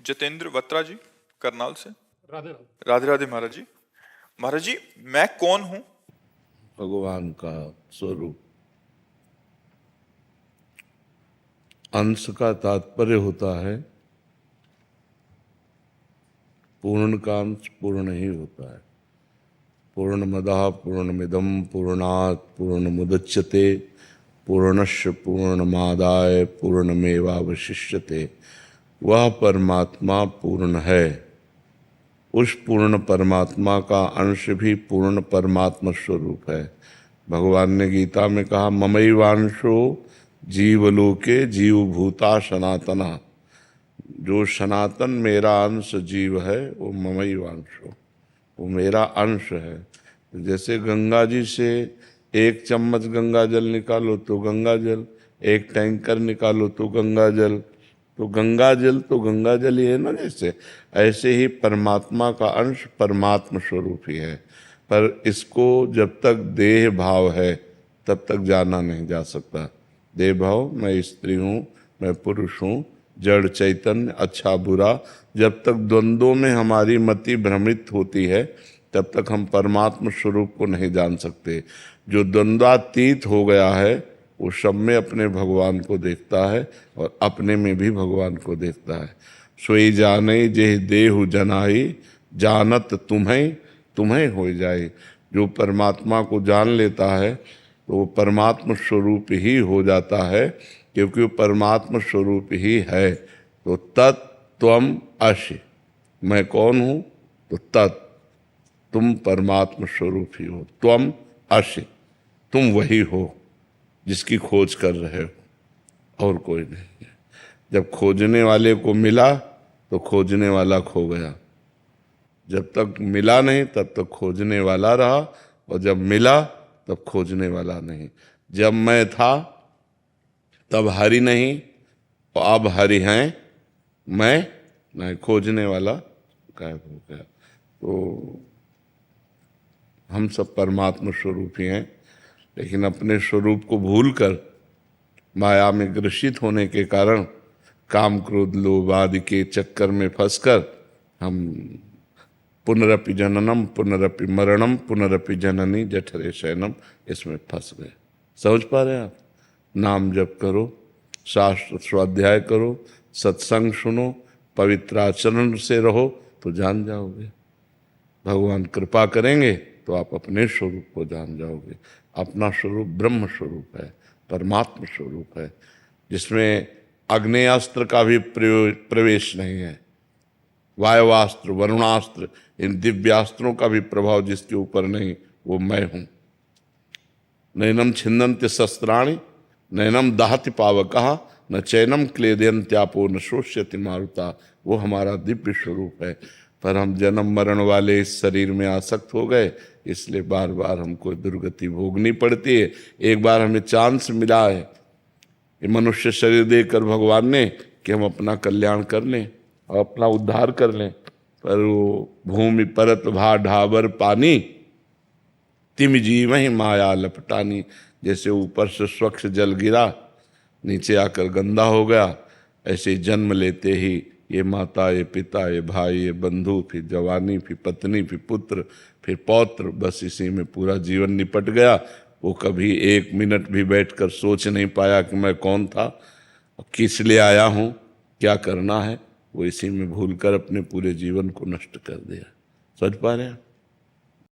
जितेंद्र वत्रा जी करनाल से। राधे राधे राधे महाराज जी। महाराज जी, मैं कौन हूँ? भगवान का स्वरूप। अंश का तात्पर्य होता है पूर्ण का अंश पूर्ण ही होता है। पूर्णमदः पूर्णमिदं पूर्णात् पूर्णमुदच्यते पूर्णस्य पूर्णमादाय पूर्णमेवावशिष्यते। वह परमात्मा पूर्ण है। उस पूर्ण परमात्मा का अंश भी पूर्ण परमात्मा स्वरूप है। भगवान ने गीता में कहा ममैवांशो जीवलोके जीवभूता सनातना। जो सनातन मेरा अंश जीव है वो ममैवांशो, वो मेरा अंश है। जैसे गंगा जी से एक चम्मच गंगा जल निकालो तो गंगा जल, एक टैंकर निकालो तो गंगा जल, तो गंगा जल तो गंगा जल ही है ना। जैसे ऐसे ही परमात्मा का अंश परमात्मा स्वरूप ही है। पर इसको जब तक देह भाव है तब तक जाना नहीं जा सकता। देह भाव, मैं स्त्री हूँ, मैं पुरुष हूँ, जड़ चैतन्य, अच्छा बुरा, जब तक द्वंद्वों में हमारी मति भ्रमित होती है तब तक हम परमात्मा स्वरूप को नहीं जान सकते। जो द्वंद्वातीत हो गया है वो सब में अपने भगवान को देखता है और अपने में भी भगवान को देखता है। सोई जाने जे देहु जनाई जानत तुम्हें तुम्हें हो जाए। जो परमात्मा को जान लेता है तो वो परमात्मा स्वरूप ही हो जाता है, क्योंकि वो परमात्मा स्वरूप ही है। तो तत्त्वम असि, मैं कौन हूँ? तो तत्, तुम परमात्मा स्वरूप ही हो। त्वम असि, तुम वही हो जिसकी खोज कर रहे हो, और कोई नहीं है। जब खोजने वाले को मिला तो खोजने वाला खो गया। जब तक मिला नहीं तब तक खोजने वाला रहा, और जब मिला तब खोजने वाला नहीं। जब मैं था तब हरि नहीं, और अब हरि हैं, मैं नहीं। खोजने वाला गायब हो गया। तो हम सब परमात्मा स्वरूप ही हैं, लेकिन अपने स्वरूप को भूलकर माया में ग्रसित होने के कारण काम क्रोध लोभ आदि के चक्कर में फंसकर हम पुनरपि जननम पुनरपि मरणम पुनरपि जननी जठरे शयनम, इसमें फंस गए। समझ पा रहे हैं आप? नाम जप करो, शास्त्र स्वाध्याय करो, सत्संग सुनो, पवित्र आचरण से रहो तो जान जाओगे। भगवान कृपा करेंगे तो आप अपने स्वरूप को जान जाओगे। अपना स्वरूप ब्रह्म स्वरूप है, परमात्मा स्वरूप है, जिसमें आग्नेयास्त्र का भी प्रवेश नहीं है। वायुवास्त्र, वरुणास्त्र, इन दिव्यास्त्रों का भी प्रभाव जिसके ऊपर नहीं, वो मैं हूँ। नैनम छिन्दन्ति शस्त्राणि नैनम दाहति पावकः न चैनम क्लेदयन्त्यापो न शोष्यति मारुता। वो हमारा दिव्य स्वरूप है। पर हम जन्म मरण वाले इस शरीर में आसक्त हो गए, इसलिए बार बार हमको दुर्गति भोगनी पड़ती है। एक बार हमें चांस मिला है ये मनुष्य शरीर देकर भगवान ने कि हम अपना कल्याण कर लें और अपना उद्धार कर लें, पर वो भूमि परत भा ढाबर पानी तिम जीव ही माया लपटानी। जैसे ऊपर से स्वच्छ जल गिरा नीचे आकर गंदा हो गया, ऐसे जन्म लेते ही ये माता, ये पिता, ये भाई, ये बंधु, फिर जवानी, फिर पत्नी, फिर पुत्र, फिर पौत्र, बस इसी में पूरा जीवन निपट गया। वो कभी एक मिनट भी बैठकर सोच नहीं पाया कि मैं कौन था, किस लिए आया हूँ, क्या करना है। वो इसी में भूलकर अपने पूरे जीवन को नष्ट कर दिया। समझ पा रहे हैं?